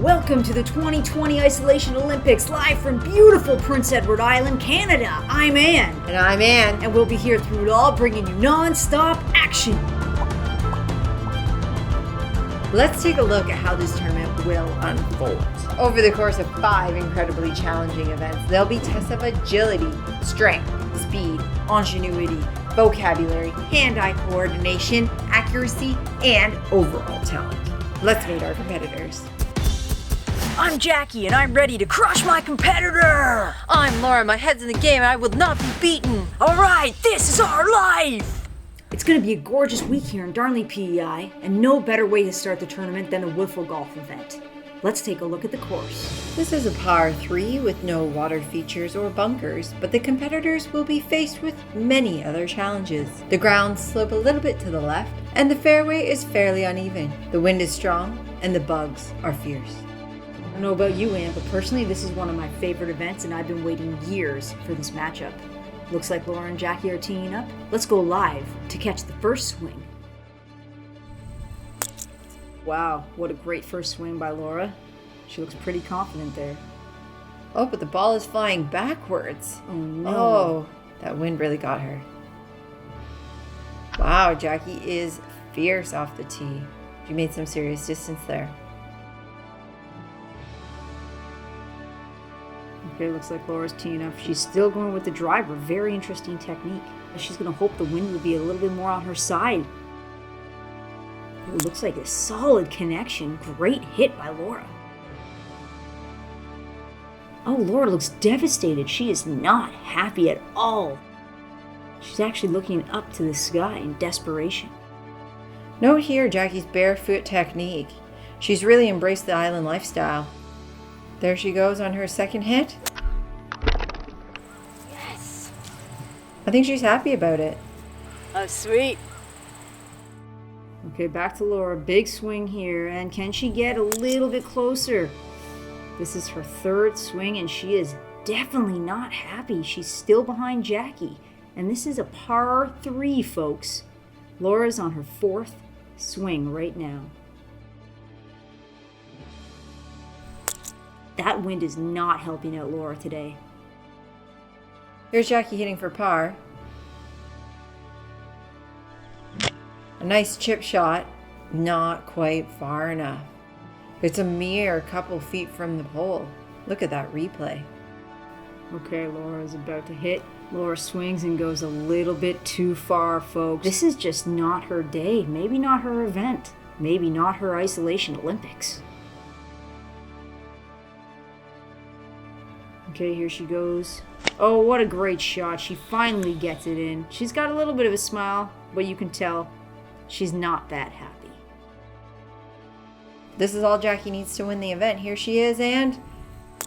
Welcome to the 2020 Isolation Olympics, live from beautiful Prince Edward Island, Canada. I'm Anne. And I'm Anne. And we'll be here through it all, bringing you non-stop action. Let's take a look at how this tournament will unfold. Over the course of 5 incredibly challenging events, there'll be tests of agility, strength, speed, ingenuity, vocabulary, hand-eye coordination, accuracy, and overall talent. Let's meet our competitors. I'm Jackie, and I'm ready to crush my competitor. I'm Laura, my head's in the game, and I will not be beaten. All right, this is our life. It's going to be a gorgeous week here in Darnley, PEI, and no better way to start the tournament than the WIFFLE Golf event. Let's take a look at the course. This is a par 3 with no water features or bunkers, but the competitors will be faced with many other challenges. The grounds slope a little bit to the left, and the fairway is fairly uneven. The wind is strong, and the bugs are fierce. I don't know about you, Anne, but personally this is one of my favorite events, and I've been waiting years for this matchup. Looks like Laura and Jackie are teeing up. Let's go live to catch the first swing. Wow, what a great first swing by Laura. She looks pretty confident there. Oh, but the ball is flying backwards. Oh no. Oh, that wind really got her. Wow, Jackie is fierce off the tee. She made some serious distance there. Okay, looks like Laura's teeing up. She's still going with the driver. Very interesting technique. She's going to hope the wind will be a little bit more on her side. It looks like a solid connection. Great hit by Laura. Oh, Laura looks devastated. She is not happy at all. She's actually looking up to the sky in desperation. Note here Jackie's barefoot technique. She's really embraced the island lifestyle. There she goes on her second hit. Yes! I think she's happy about it. Oh, sweet. Okay, back to Laura. Big swing here. And can she get a little bit closer? This is her third swing, and she is definitely not happy. She's still behind Jackie. And this is a par 3, folks. Laura's on her 4th swing right now. That wind is not helping out Laura today. Here's Jackie hitting for par. A nice chip shot, not quite far enough. It's a mere couple feet from the pole. Look at that replay. Okay, Laura is about to hit. Laura swings and goes a little bit too far, folks. This is just not her day. Maybe not her event. Maybe not her Isolation Olympics. Okay, here she goes. Oh, what a great shot. She finally gets it in. She's got a little bit of a smile, but you can tell she's not that happy. This is all Jackie needs to win the event. Here she is, and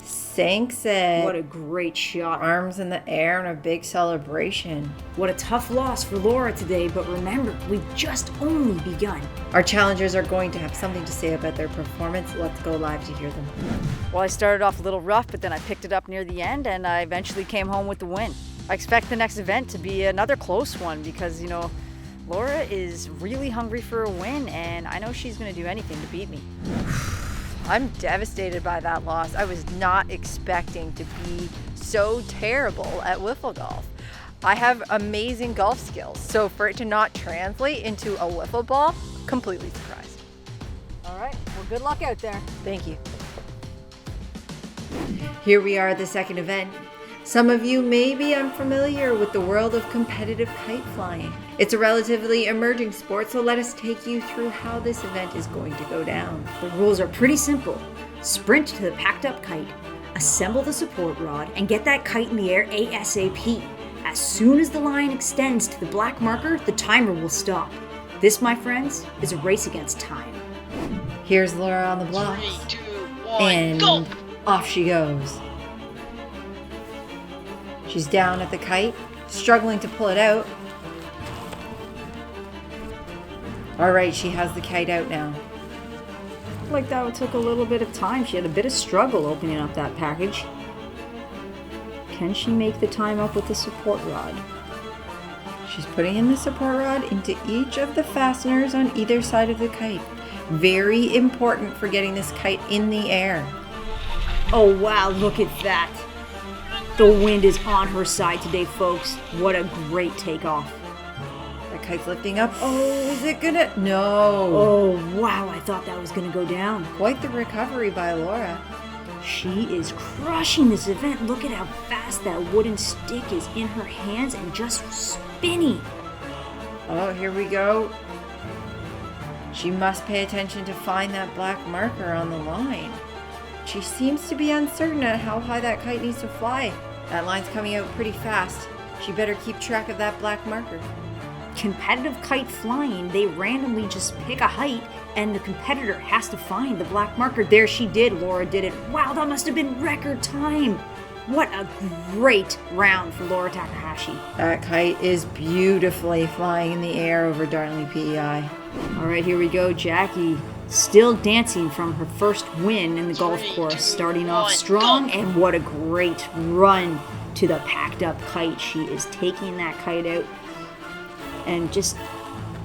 sinks it. What a great shot. Arms in the air and a big celebration. What a tough loss for Laura today, but remember, we've just only begun. Our challengers are going to have something to say about their performance. Let's go live to hear them. Well, I started off a little rough, but then I picked it up near the end, and I eventually came home with the win. I expect the next event to be another close one because, Laura is really hungry for a win, and I know she's going to do anything to beat me. I'm devastated by that loss. I was not expecting to be so terrible at wiffle golf. I have amazing golf skills, so for it to not translate into a wiffle ball, completely surprised. All right, well, good luck out there. Thank you. Here we are at the second event. Some of you may be unfamiliar with the world of competitive kite flying. It's a relatively emerging sport, so let us take you through how this event is going to go down. The rules are pretty simple. Sprint to the packed up kite, assemble the support rod, and get that kite in the air ASAP. As soon as the line extends to the black marker, the timer will stop. This, my friends, is a race against time. Here's Laura on the blocks. 3, 2, 1, and go! Off she goes. She's down at the kite, struggling to pull it out. All right, she has the kite out now. Like that took a little bit of time. She had a bit of struggle opening up that package. Can she make the time up with the support rod? She's putting in the support rod into each of the fasteners on either side of the kite. Very important for getting this kite in the air. Oh wow, look at that. The wind is on her side today, folks. What a great takeoff. That kite's lifting up. Oh, is it gonna? No. Oh wow, I thought that was gonna go down. Quite the recovery by Laura. She is crushing this event. Look at how fast that wooden stick is in her hands and just spinning. Oh, here we go. She must pay attention to find that black marker on the line. She seems to be uncertain at how high that kite needs to fly. That line's coming out pretty fast. She better keep track of that black marker. Competitive kite flying, they randomly just pick a height and the competitor has to find the black marker. There she did. Laura did it. Wow, that must have been record time. What a great round for Laura Takahashi. That kite is beautifully flying in the air over Darling PEI. All right, here we go. Jackie still dancing from her first win in the golf course, starting off strong, and what a great run to the packed up kite. She is taking that kite out and just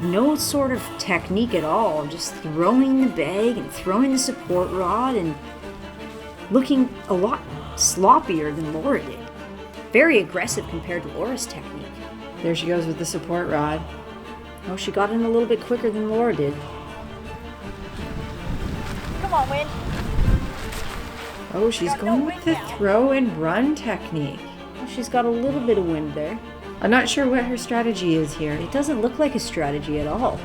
no sort of technique at all, just throwing the bag and throwing the support rod and looking a lot sloppier than Laura did. Very aggressive compared to Laura's technique. There she goes with the support rod. Oh, she got in a little bit quicker than Laura did. Come on, Win. Oh, she's going with the throw and run technique. Well, she's got a little bit of wind there. I'm not sure what her strategy is here. It doesn't look like a strategy at all.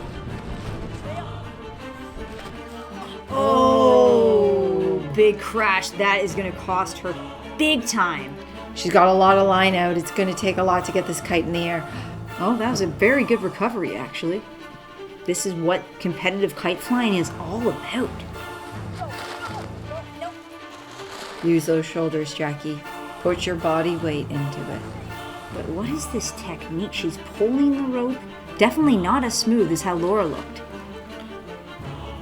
Oh, big crash. That is going to cost her big time. She's got a lot of line out. It's going to take a lot to get this kite in the air. Oh, that was a very good recovery, actually. This is what competitive kite flying is all about. Use those shoulders, Jackie. Put your body weight into it. But what is this technique? She's pulling the rope. Definitely not as smooth as how Laura looked.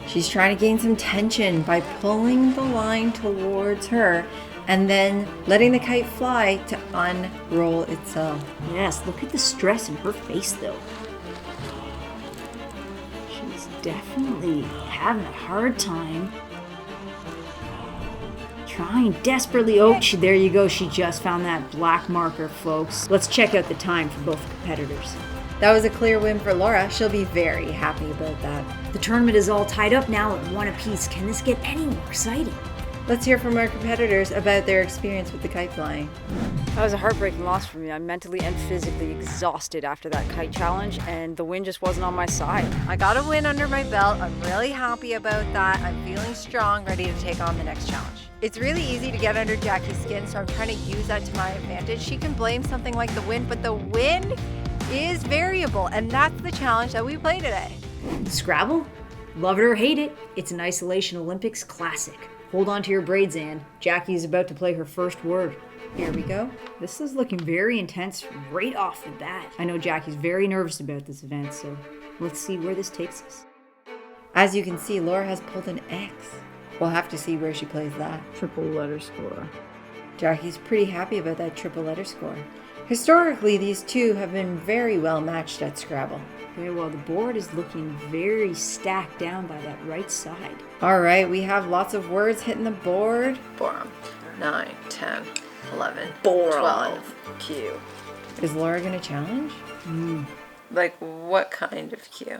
She's trying to gain some tension by pulling the line towards her and then letting the kite fly to unroll itself. Yes, look at the stress in her face, though. She's definitely having a hard time. Trying desperately. Oh, there you go. She just found that black marker, folks. Let's check out the time for both competitors. That was a clear win for Laura. She'll be very happy about that. The tournament is all tied up now at 1 apiece. Can this get any more exciting? Let's hear from our competitors about their experience with the kite flying. That was a heartbreaking loss for me. I'm mentally and physically exhausted after that kite challenge, and the wind just wasn't on my side. I got a win under my belt. I'm really happy about that. I'm feeling strong, ready to take on the next challenge. It's really easy to get under Jackie's skin, so I'm trying to use that to my advantage. She can blame something like the wind, but the wind is variable, and that's the challenge that we play today. Scrabble? Love it or hate it, it's an Isolation Olympics classic. Hold on to your braids, Anne. Jackie is about to play her first word. Here we go. This is looking very intense right off the bat. I know Jackie's very nervous about this event, so let's see where this takes us. As you can see, Laura has pulled an X. We'll have to see where she plays that. Triple letter score. Jackie's pretty happy about that triple letter score. Historically, these two have been very well matched at Scrabble. Very well, the board is looking very stacked down by that right side. All right, we have lots of words hitting the board. Borum. 9, 10, 11, Borum. 12. Q. Is Laura going to challenge? Like, what kind of Q?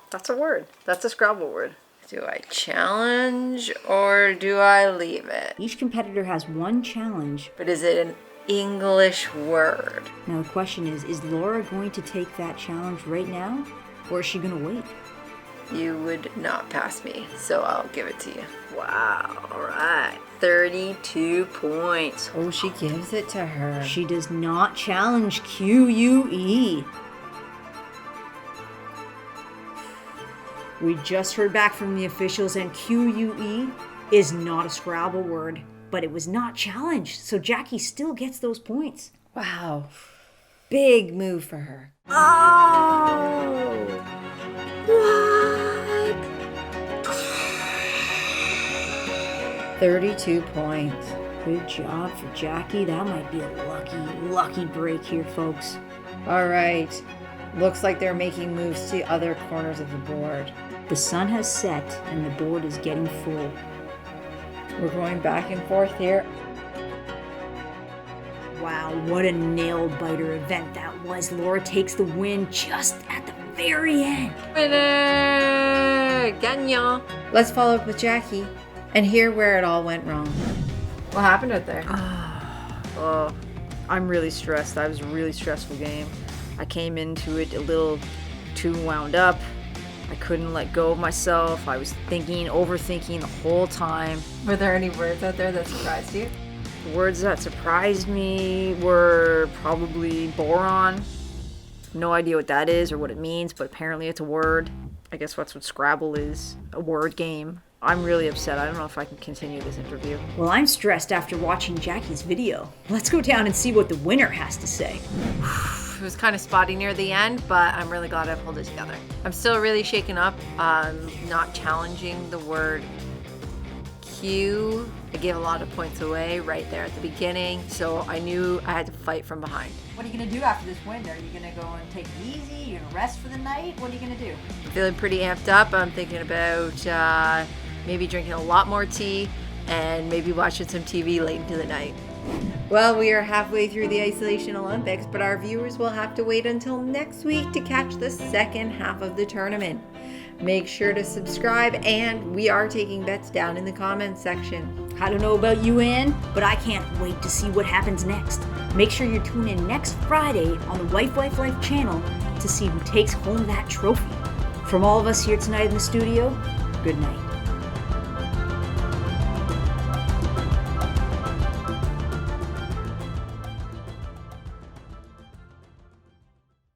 That's a word. That's a Scrabble word. Do I challenge or do I leave it? Each competitor has one challenge. But is it an English word? Now the question is Laura going to take that challenge right now, or is she going to wait? You would not pass me, so I'll give it to you. Wow, all right. 32 points. Oh, she gives it to her. She does not challenge QUE. We just heard back from the officials, and QUE is not a Scrabble word, but it was not challenged, so Jackie still gets those points. Wow. Big move for her. Oh! What? 32 points. Good job for Jackie. That might be a lucky break here, folks. All right. Looks like they're making moves to other corners of the board. The sun has set and the board is getting full. We're going back and forth here. Wow, what a nail-biter event that was. Laura takes the win just at the very end. Winner! Gagnant! Let's follow up with Jackie and hear where it all went wrong. What happened out there? Oh, I'm really stressed. That was a really stressful game. I came into it a little too wound up. I couldn't let go of myself. I was thinking, overthinking the whole time. Were there any words out there that surprised you? The words that surprised me were probably boron. No idea what that is or what it means, but apparently it's a word. I guess that's what Scrabble is, a word game. I'm really upset. I don't know if I can continue this interview. Well, I'm stressed after watching Jackie's video. Let's go down and see what the winner has to say. It was kind of spotty near the end, but I'm really glad I pulled it together. I'm still really shaken up, not challenging the word Q. I gave a lot of points away right there at the beginning, so I knew I had to fight from behind. What are you going to do after this win? Are you going to go and take it easy? You're going to rest for the night? What are you going to do? I'm feeling pretty amped up. I'm thinking about maybe drinking a lot more tea and maybe watching some TV late into the night. Well, we are halfway through the Isolation Olympics, but our viewers will have to wait until next week to catch the second half of the tournament. Make sure to subscribe, and we are taking bets down in the comments section. I don't know about you, Anne, but I can't wait to see what happens next. Make sure you tune in next Friday on the Wife Life Life channel to see who takes home that trophy. From all of us here tonight in the studio, good night.